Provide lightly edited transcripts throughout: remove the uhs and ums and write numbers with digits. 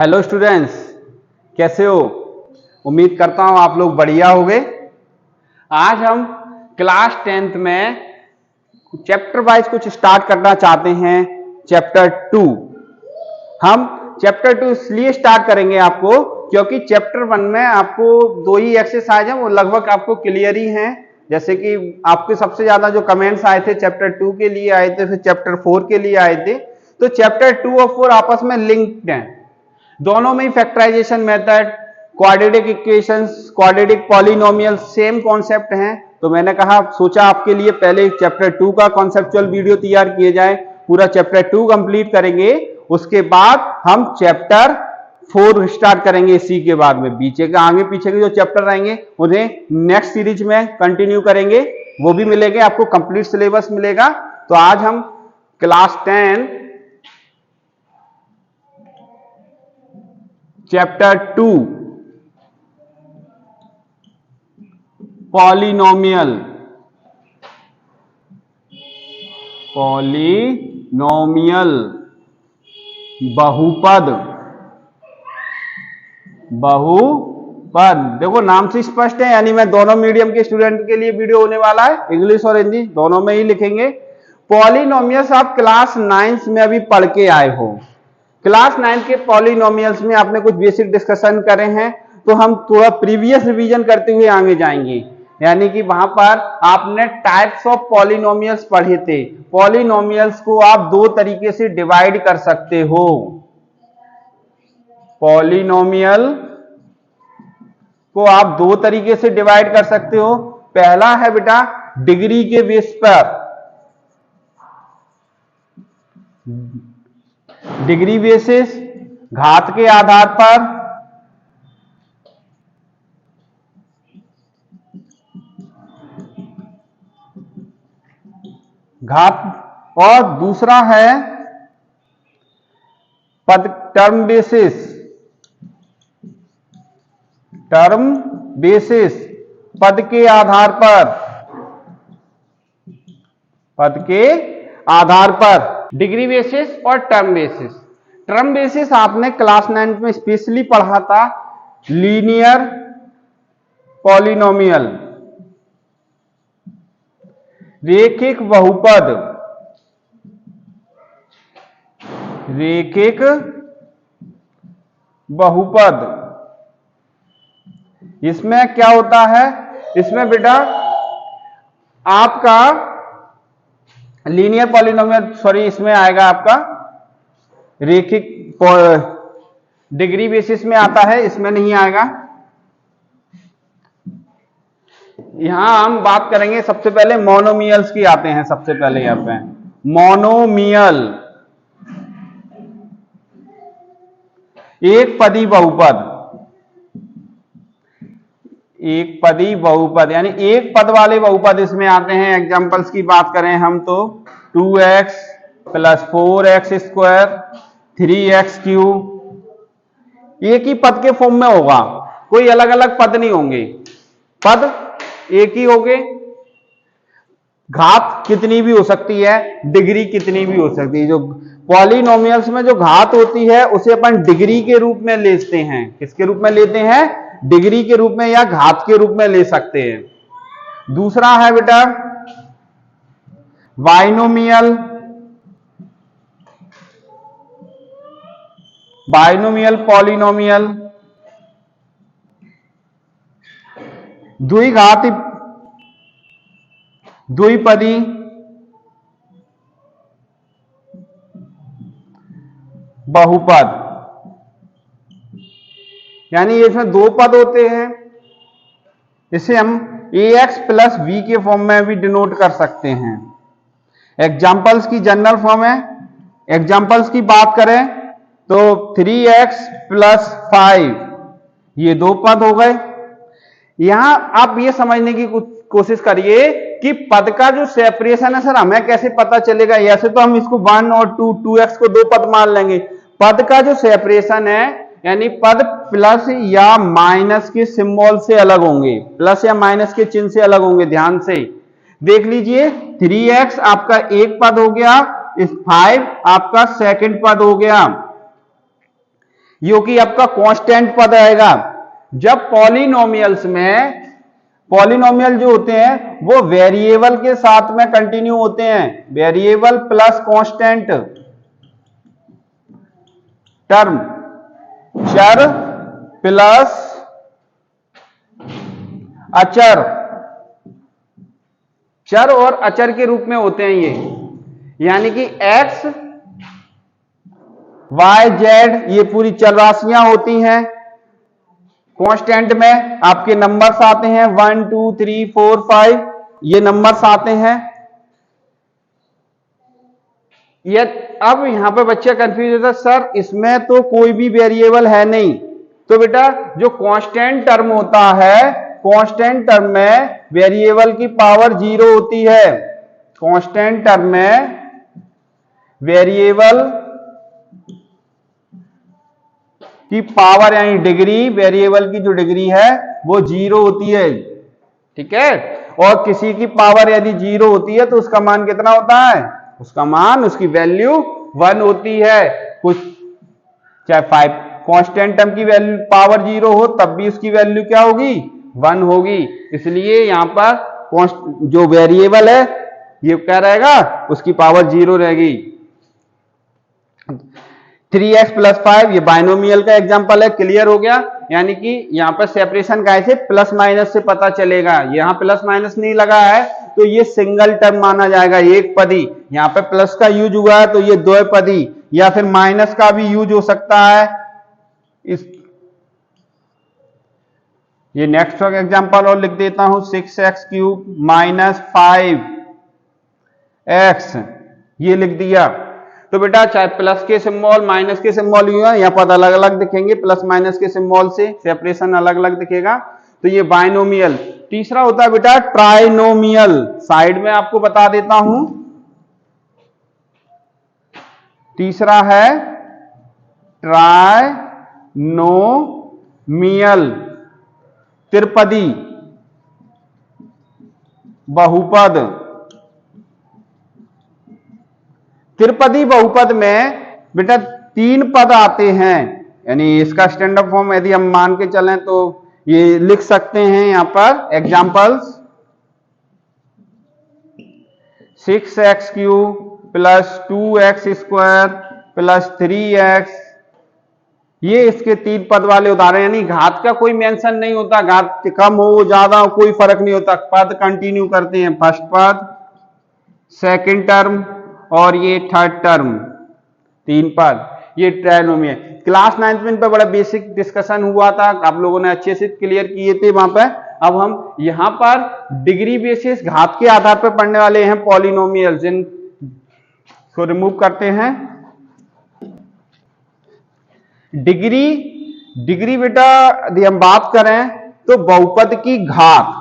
Hello students, कैसे हो? उम्मीद करता हूं आप लोग बढ़िया होंगे। आज हम क्लास 10th में चैप्टर वाइज कुछ स्टार्ट करना चाहते हैं। चैप्टर 2 हम चैप्टर 2 इसलिए स्टार्ट करेंगे आपको क्योंकि चैप्टर 1 में आपको दो ही एक्सरसाइज हैं, वो लगभग आपको क्लियर ही हैं। जैसे कि आपके सबसे ज्यादा जो कमेंट्स आए थे चैप्टर 2 के लिए आए थे, फिर चैप्टर 4 के लिए आए थे। तो चैप्टर 2 और 4 आपस में लिंक्ड हैं, दोनों में ही factorisation method, quadratic equations, quadratic polynomial same concept हैं। तो मैंने कहा सोचा आपके लिए पहले चैप्टर 2 का कॉन्सेप्चुअल वीडियो तैयार किए जाए, पूरा चैप्टर 2 कंप्लीट करेंगे, उसके बाद हम चैप्टर 4 स्टार्ट करेंगे। इसी के बाद में पीछे के आगे पीछे के जो चैप्टर रहेंगे उन्हें नेक्स्ट सीरीज में कंटिन्यू करेंगे, वो भी मिलेंगे आपको, कंप्लीट सिलेबस मिलेगा। तो आज हम क्लास 10 चैप्टर 2 पॉलिनोमियल बहुपद देखो नाम से स्पष्ट है, यानी मैं दोनों मीडियम के स्टूडेंट के लिए वीडियो होने वाला है, इंग्लिश और हिंदी दोनों में ही लिखेंगे। पॉलिनोमियल्स आप क्लास 9 में अभी पढ़ के आए हो। क्लास 9 के पॉलिनोमियल्स में आपने कुछ बेसिक डिस्कशन करे हैं, तो हम थोड़ा प्रीवियस रिवीजन करते हुए आगे जाएंगे। यानी कि वहां पर आपने टाइप्स ऑफ पॉलिनोमियल्स पढ़े थे। पॉलिनोमियल्स को आप दो तरीके से डिवाइड कर सकते हो। पॉलिनोमियल को आप दो तरीके से डिवाइड कर सकते हो। पहला है बेटा डिग्री के बेस पर, डिग्री बेसिस, घात के आधार पर, घात, और दूसरा है पद टर्म बेसिस, पद के आधार पर, डिग्री बेसिस और टर्म बेसिस। टर्म बेसिस आपने क्लास 9 में स्पेशली पढ़ा था, लीनियर पॉलिनोमियल, रेखिक बहुपद। इसमें क्या होता है, इसमें बेटा आपका लीनियर पॉलिनोमियल, सॉरी इसमें आएगा आपका रेखिक, डिग्री बेसिस में आता है, इसमें नहीं आएगा। यहां हम बात करेंगे सबसे पहले मोनोमियल्स की आते हैं। सबसे पहले यहां पे मोनोमियल, एक पदी बहुपद, यानी एक पद वाले बहुपद इसमें आते हैं। एग्जांपल्स की बात करें हम तो 2x + 4x² 3x³ एक ही पद के फॉर्म में होगा, कोई अलग अलग पद नहीं होंगे, पद एक ही होंगे। घात कितनी भी हो सकती है, डिग्री कितनी भी हो सकती है। जो पॉलिनोमियल्स में जो घात होती है उसे अपन डिग्री के रूप में लेते हैं। किसके रूप में लेते हैं? डिग्री के रूप में या घात के रूप में ले सकते हैं। दूसरा है बेटा बाइनोमियल पॉलिनोमियल, द्विपदी बहुपद, यानी इसमें दो पद होते हैं। इसे हम ax + b के फॉर्म में भी डिनोट कर सकते हैं। एग्जाम्पल्स की जनरल फॉर्म है। एग्जाम्पल्स की बात करें तो 3x + 5 ये दो पद हो गए। यहां आप ये समझने की कोशिश करिए कि पद का जो सेपरेशन है, सर हमें कैसे पता चलेगा? ऐसे तो हम इसको 1 और 2x को दो पद मान लेंगे। पद का जो सेपरेशन है, यानी पद प्लस या माइनस के सिंबल से अलग होंगे, प्लस या माइनस के चिन्ह से अलग होंगे। ध्यान से देख लीजिए, 3x आपका एक पद हो गया, इस 5 आपका सेकंड पद हो गया। यो कि आपका कांस्टेंट पद आएगा। जब पॉलिनोमियल्स में पॉलिनोमियल जो होते हैं वो वेरिएबल के साथ में कंटिन्यू होते हैं, वेरिएबल प्लस कांस्टेंट टर्म, चर प्लस अचर, चर और अचर के रूप में होते हैं ये, यानी कि x y z ये पूरी चर राशियां होती हैं। कांस्टेंट में आपके नंबर्स आते हैं 1 2 3 4 5 ये नंबर्स आते हैं। ये अब यहां पे बच्चा कंफ्यूज होता है, सर इसमें तो कोई भी वेरिएबल है नहीं। तो बेटा जो कांस्टेंट टर्म होता है, कांस्टेंट टर्म में वेरिएबल की पावर 0 होती है। कांस्टेंट टर्म में वेरिएबल की पावर यानी डिग्री, वेरिएबल की जो डिग्री है वो 0 होती है, ठीक है। और किसी की पावर यदि 0 होती है तो उसका मान कितना होता है, उसका मान, उसकी वैल्यू 1 होती है। कुछ चाहे 5 कांस्टेंट टर्म की वैल्यू पावर 0 हो तब भी उसकी वैल्यू क्या होगी, 1 होगी। इसलिए यहां पर जो वेरिएबल है ये क्या रहेगा, उसकी पावर 0 रहेगी। 3x + 5 ये बाइनोमियल का एग्जांपल है, क्लियर हो गया। यानी कि यहां पर सेपरेशन कैसे, प्लस माइनस से पता चलेगा। यहां प्लस माइनस नहीं लगा है तो ये सिंगल टर्म माना जाएगा, एक पदी। यहां पे प्लस का यूज हुआ है तो ये द्विपदी, या फिर माइनस का भी यूज हो सकता है। इस ये नेक्स्ट एग्जांपल और लिख देता हूं, 6x³ - 5x ये लिख दिया। तो बेटा चाहे प्लस के सिंबल माइनस के सिंबल हुआ, यहां पर अलग अलग दिखेंगे, प्लस माइनस के सिंबल से सेपरेशन अलग अलग दिखेगा। तो ये बाइनोमियल। तीसरा होता है बेटा ट्राइनोमियल, साइड में आपको बता देता हूं। तीसरा है ट्राइनोमियल, त्रिपदी, बहुपद। त्रिपदी बहुपद में बेटा 3 पद आते हैं, यानी इसका स्टैंडर्ड फॉर्म यदि हम मान के चलें तो ये लिख सकते हैं यहां पर एग्जांपल्स, 6x³ + 2x² + 3x, ये इसके 3 पद वाले उदाहरण। यानी घात का कोई मेंशन नहीं होता, घात कम हो ज्यादा हो कोई फर्क नहीं होता, पद कंटिन्यू करते हैं, फर्स्ट पद, सेकंड टर्म और ये थर्ड टर्म, 3 पद। ये ट्राइनोमियल। क्लास 9th में इन पर बड़ा बेसिक डिस्कशन हुआ था, आप लोगों ने अच्छे से क्लियर किए थे वहां पर। अब हम यहां पर डिग्री बेसिस घात के आधार पर पढ़ने वाले हैं पॉलिनोमियल, जिनको रिमूव करते हैं। डिग्री बेटा यदि हम बात करें तो बहुपद की घात,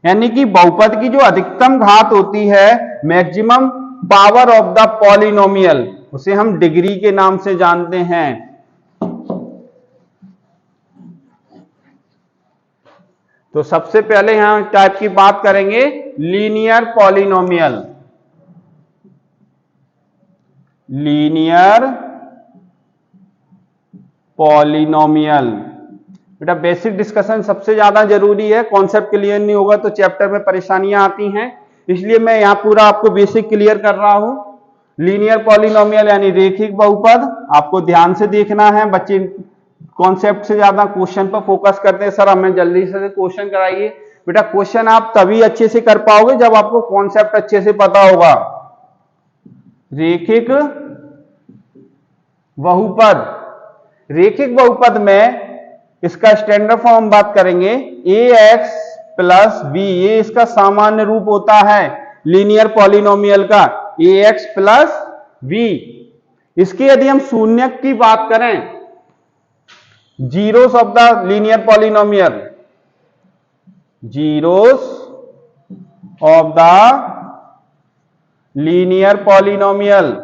यानी कि बहुपद की जो अधिकतम घात होती है, maximum power of the polynomial, उसे हम डिग्री के नाम से जानते हैं। तो सबसे पहले यहां टाइप की बात करेंगे लीनियर पॉलिनोमियल। लीनियर पॉलिनोमियल बेटा बेसिक डिस्कशन सबसे ज्यादा जरूरी है, कॉन्सेप्ट क्लियर नहीं होगा तो चैप्टर में परेशानियां आती हैं, इसलिए मैं यहां पूरा आपको बेसिक क्लियर कर रहा हूं। लीनियर पॉलिनोमियल यानी रेखिक बहुपद, आपको ध्यान से देखना है। बच्चे कॉन्सेप्ट से ज्यादा क्वेश्चन पर फोकस करते हैं, सर हमें जल्दी से क्वेश्चन कराइए। बेटा क्वेश्चन आप तभी अच्छे से कर पाओगे जब आपको कॉन्सेप्ट अच्छे से पता होगा। रेखिक बहुपद, रेखिक बहुपद में इसका स्टैंडर्ड फॉर्म बात करेंगे ax + b, ये इसका सामान्य रूप होता है लीनियर पॉलिनोमियल का, ax + b। इसकी यदि हम शून्यक की बात करें, zeros of the linear polynomial, zeros of the linear polynomial,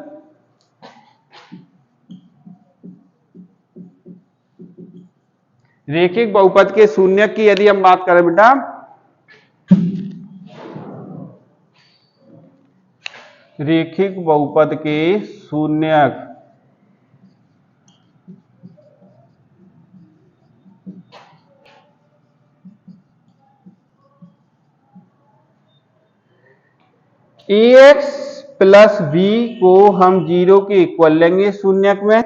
रेखिक बहुपद के शून्यक की यदि हम बात करें बेटा, रेखिक बहुपद के शून्यक ए एक्स प्लस बी को हम 0 के इक्वल लेंगे शून्यक में,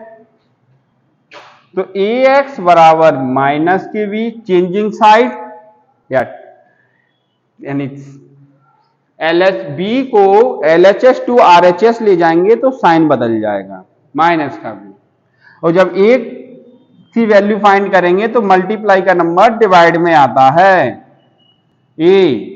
तो ए एक्स बराबर माइनस के बी चेंजिंग साइड, यानी एल एच बी को L H S to R H S ले जाएंगे तो साइन बदल जाएगा माइनस का भी, और जब एक की वैल्यू फाइंड करेंगे तो मल्टीप्लाई का नंबर डिवाइड में आता है ए।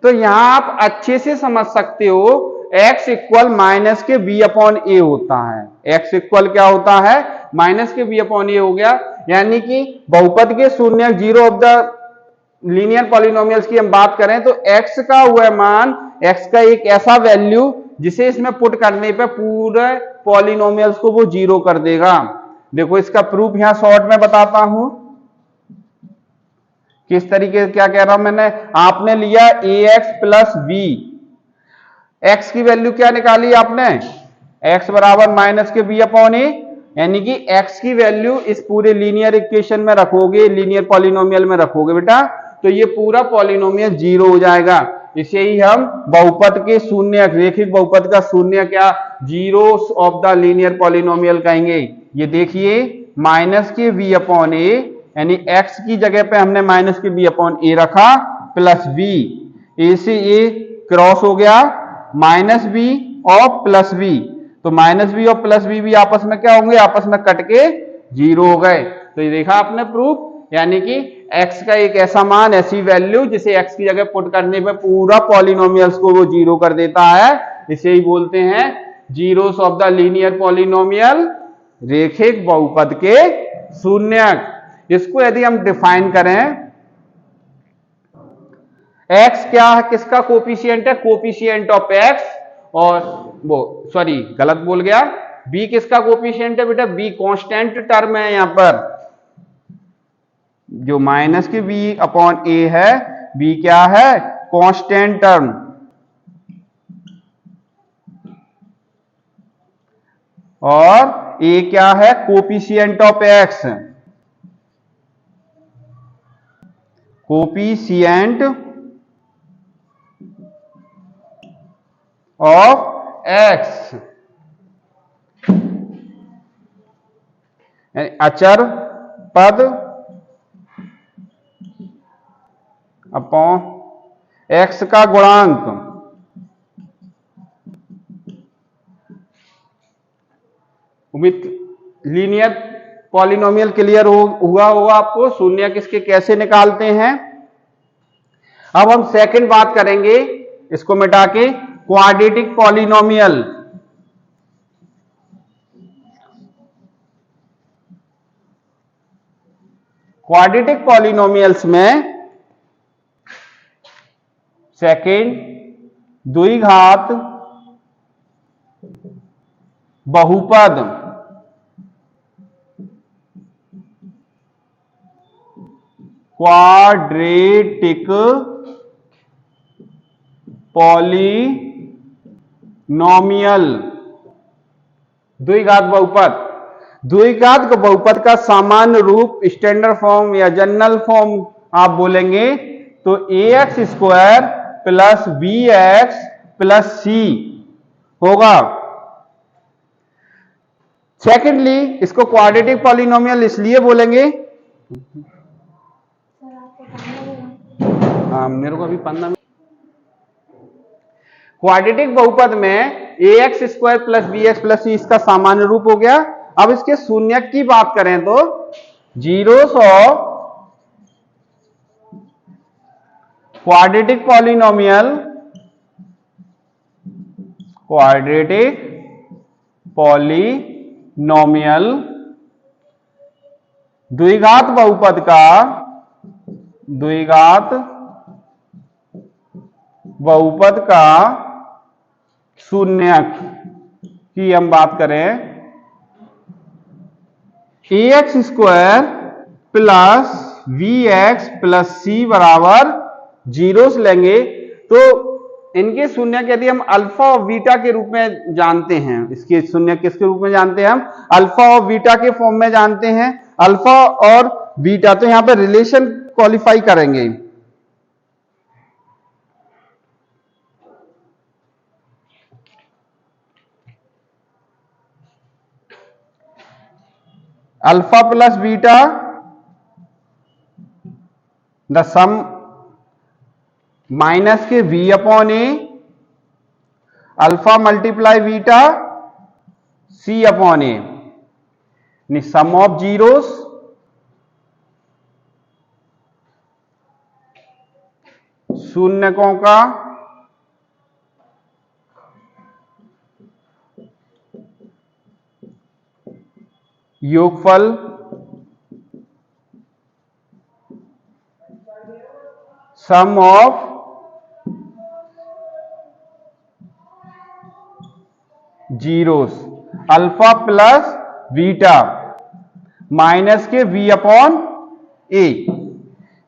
तो यहां आप अच्छे से समझ सकते हो x इक्वल माइनस के b अपॉन ए होता है, x इक्वल क्या होता है माइनस के b अपॉन ए हो गया, यानी कि बहुपद के शून्य 0 ऑफ द लीनियर पॉलिनोमियल्स की हम बात करें तो x का हुआ मान, x का एक ऐसा वैल्यू जिसे इसमें पुट करने पे पूरे पॉलिनोमियल्स को वो 0 कर देगा। देखो इसका प्रूफ यहां शॉर्ट में बताता हूं किस तरीके से, क्या कह रहा हूं मैंने, आपने लिया ए एक्स प्लस बी, एक्स की वैल्यू क्या निकाली आपने, x बराबर माइनस के b अपॉन ए, यानी कि x की वैल्यू इस पूरे लीनियर इक्वेशन में रखोगे, लीनियर पॉलिनोमियल में रखोगे बेटा, तो ये पूरा पॉलिनोमियल 0 हो जाएगा। इसे ही हम बहुपद के शून्य, रेखिक बहुपद का शून्य क्या, zeros of the linear polynomial कहेंगे। ये देखिए माइनस के b अपॉन ए, यानी x की जगह पे हमने माइनस के b अपॉन ए रखा, प्लस b, ए से ए क्रॉस हो गया, माइनस बी और प्लस बी, तो माइनस बी और प्लस बी भी आपस में क्या होंगे, आपस में कट के 0 हो गए। तो ये देखा आपने प्रूफ, यानी कि x का एक ऐसा मान, ऐसी वैल्यू जिसे x की जगह पुट करने पे पूरा पॉलिनोमियल्स को वो 0 कर देता है, इसे ही बोलते हैं zeros of the linear polynomial, रेखिक बहुपद के शून्यक। इसको यदि हम डिफाइन करें, x क्या है, किसका कोफिशिएंट है, कोफिशिएंट ऑफ x, और वो सॉरी गलत बोल गया, b किसका कोफिशिएंट है बेटा, b कांस्टेंट टर्म है यहां पर, जो माइनस के b अपॉन ए है, b क्या है कांस्टेंट टर्म, और a क्या है coefficient of x, coefficient of x, अचर पद अपॉन x का गुणांक। उम्मीद लीनियर पॉलिनोमियल क्लियर हुआ होगा आपको, शून्य किसके कैसे निकालते हैं। अब हम सेकंड बात करेंगे, इसको मिटा के, क्वाड्रेटिक पॉलिनोमियल। क्वाड्रेटिक पॉलिनोमियल्स में सेकंड द्विघात बहुपद क्वाड्रेटिक पॉलिनोमियल, द्विघात बहुपद, द्विघात बहुपद का सामान्य रूप, स्टैंडर्ड फॉर्म या जनरल फॉर्म आप बोलेंगे तो ए x square plus b x plus c होगा। सेकेंडली इसको क्वाड्रेटिक पॉलिनोमियल इसलिए बोलेंगे, मेरे को अभी 15 मिनट। क्वाड्रेटिक बहुपद में a x square plus b x plus c इसका सामान्य रूप हो गया। अब इसके शून्य की बात करें तो zeros of quadratic polynomial, quadratic polynomial द्विघात बहुपद का, द्विघात बहुपद का शून्यक की हम बात करें, a x square plus v x plus c बराबर जीरोस लेंगे तो इनके शून्य यदि हम अल्फा और बीटा के रूप में जानते हैं, इसके शून्य किसके रूप में जानते हैं, हम अल्फा और बीटा के फॉर्म में जानते हैं, अल्फा और बीटा, तो यहां पे रिलेशन क्वालिफाई करेंगे। Alpha plus beta the sum minus के v upon a alpha multiply beta c upon a sum of zeros शून्यकों का योगफल sum of zeros alpha plus beta minus के v अपॉन ए।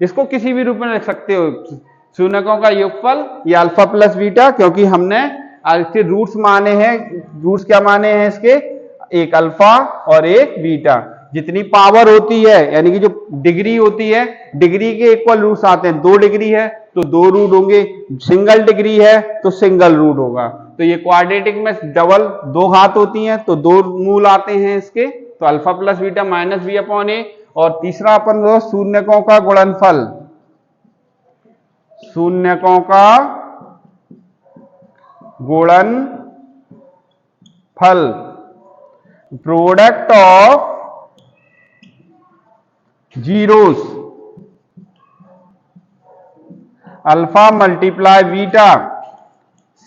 इसको किसी भी रूप में लिख सकते हो, शून्यकों का योगफल या अल्फा प्लस बीटा, क्योंकि हमने इसके रूट्स माने हैं। रूट्स क्या माने हैं इसके? एक अल्फा और एक बीटा। जितनी पावर होती है यानी कि जो डिग्री होती है, डिग्री के इक्वल रूट्स आते हैं। 2 डिग्री है तो 2 रूट होंगे, सिंगल डिग्री है तो सिंगल रूट होगा। तो ये क्वाड्रेटिक में डबल 2 घात होती हैं तो 2 मूल आते हैं इसके। तो alpha plus beta minus v upon a. और तीसरा अपन शून्यकों का गुणनफल, शून्यकों का गुणनफल product of zeros alpha multiply beta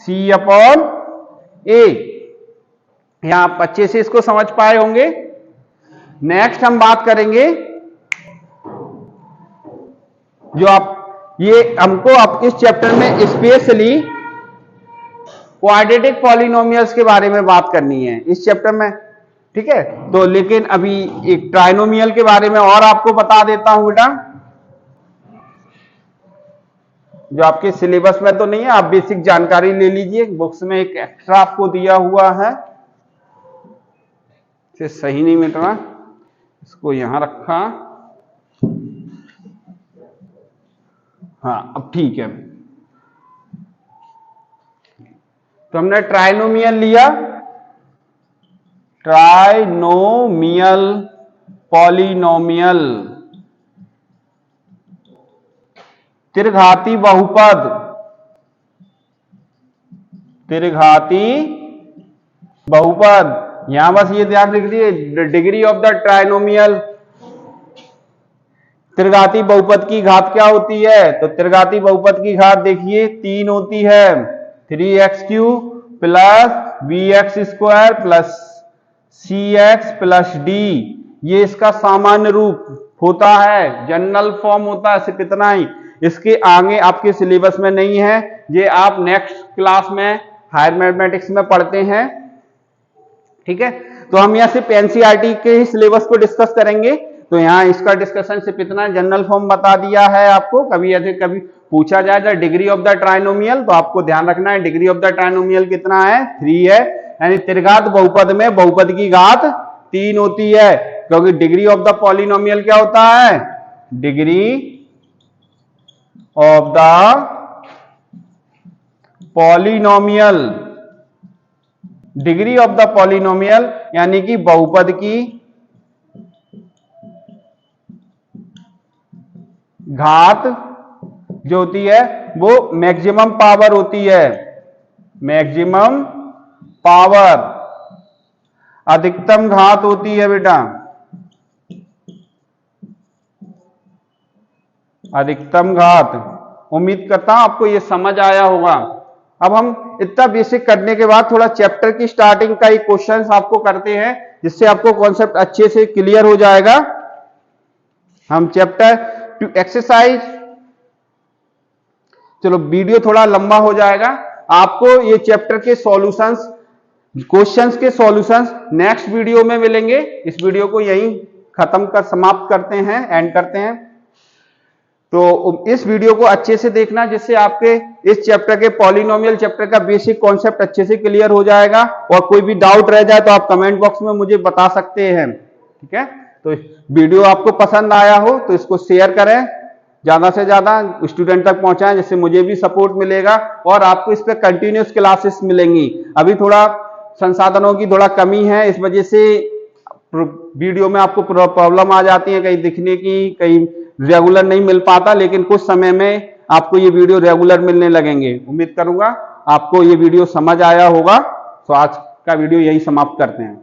c upon a. यहां आप अच्छे से इसको समझ पाए होंगे। नेक्स्ट हम बात करेंगे जो आप ये हमको अब इस चैप्टर में स्पेशली क्वाड्रेटिक पॉलिनोमियल्स के बारे में बात करनी है इस चैप्टर में, ठीक है। तो लेकिन अभी एक ट्राइनोमियल के बारे में और आपको बता देता हूं बेटा, जो आपके सिलेबस में तो नहीं है, आप बेसिक जानकारी ले लीजिए। बुक्स में एक एक्स्ट्रा आपको दिया हुआ है, इसे सही नहीं मिल रहा, इसको यहां रखा, हाँ अब ठीक है। तो हमने ट्राइनोमियल लिया, ट्राइनोमियल पॉलिनोमियल, त्रिघाती बहुपद, त्रिघाती बहुपद। यहां बस ये ध्यान रखिए, डिग्री ऑफ द ट्राइनोमियल, त्रिघाती बहुपद की घात क्या होती है? तो त्रिघाती बहुपद की घात देखिए 3 होती है, 3x³ plus bx² plus cx plus d। ये इसका सामान्य रूप होता है, जनरल फॉर्म होता है, सिर्फ इतना ही। इसके आगे आपके सिलेबस में नहीं है, ये आप नेक्स्ट क्लास में हायर मैथमेटिक्स में पढ़ते हैं, ठीक है। तो हम यहाँ सिर्फ एनसीईआरटी के ही सिलेबस को डिस्कस करेंगे। तो यहाँ इसका डिस्कशन सिर्फ इतना, जनरल फॉर्म बता दिया है आपको। कभी ऐसे कभी पूछा जाए डिग्री ऑफ द ट्राइनोमियल, तो आपको ध्यान रखना है डिग्री ऑफ द ट्राइनोमियल कितना है? 3 है। यानी त्रिघात बहुपद में बहुपद की घात 3 होती है, क्योंकि डिग्री ऑफ द पॉलिनोमियल क्या होता है? Degree of the polynomial, degree of the polynomial यानी कि बहुपद की घात जो होती है वो मैक्सिमम पावर होती है, मैक्सिमम पावर, अधिकतम घात होती है बेटा, अधिकतम घात। उम्मीद करता हूं आपको ये समझ आया होगा। अब हम इतना बेसिक करने के बाद थोड़ा चैप्टर की स्टार्टिंग का एक क्वेश्चन आपको करते हैं, जिससे आपको कॉन्सेप्ट अच्छे से क्लियर हो जाएगा। हम चैप्टर टू एक्सरसाइज, चलो वीडियो थोड़ा लंबा हो जाएगा, आपको ये चैप्टर के सॉल्यूशंस, क्वेश्चंस के सॉल्यूशंस नेक्स्ट वीडियो में मिलेंगे। इस वीडियो को यहीं खत्म कर समाप्त करते हैं, एंड करते हैं। तो इस वीडियो को अच्छे से देखना, जिससे आपके इस चैप्टर के पॉलिनोमियल चैप्टर का बेसिक कॉन्सेप्ट अच्छे से क्लियर हो जाएगा। और कोई भी डाउट रह जाए तो आप कमेंट बॉक्स में मुझे बता सकते हैं, ठीक है। तो वीडियो आपको पसंद आया हो तो इसको शेयर करें, ज्यादा से ज्यादा स्टूडेंट तक पहुंचाएं, जिससे मुझे भी सपोर्ट मिलेगा और आपको इस पे कंटिन्यूस क्लासेस मिलेंगी। अभी थोड़ा संसाधनों की थोड़ा कमी है, इस वजह से वीडियो में आपको प्रॉब्लम आ जाती है, कहीं दिखने की, कहीं रेगुलर नहीं मिल पाता, लेकिन कुछ समय में आपको ये वीडियो रेगुलर मिलने लगेंगे। उम्मीद करूंगा आपको ये वीडियो समझ आया होगा। तो आज का वीडियो यही समाप्त करते हैं।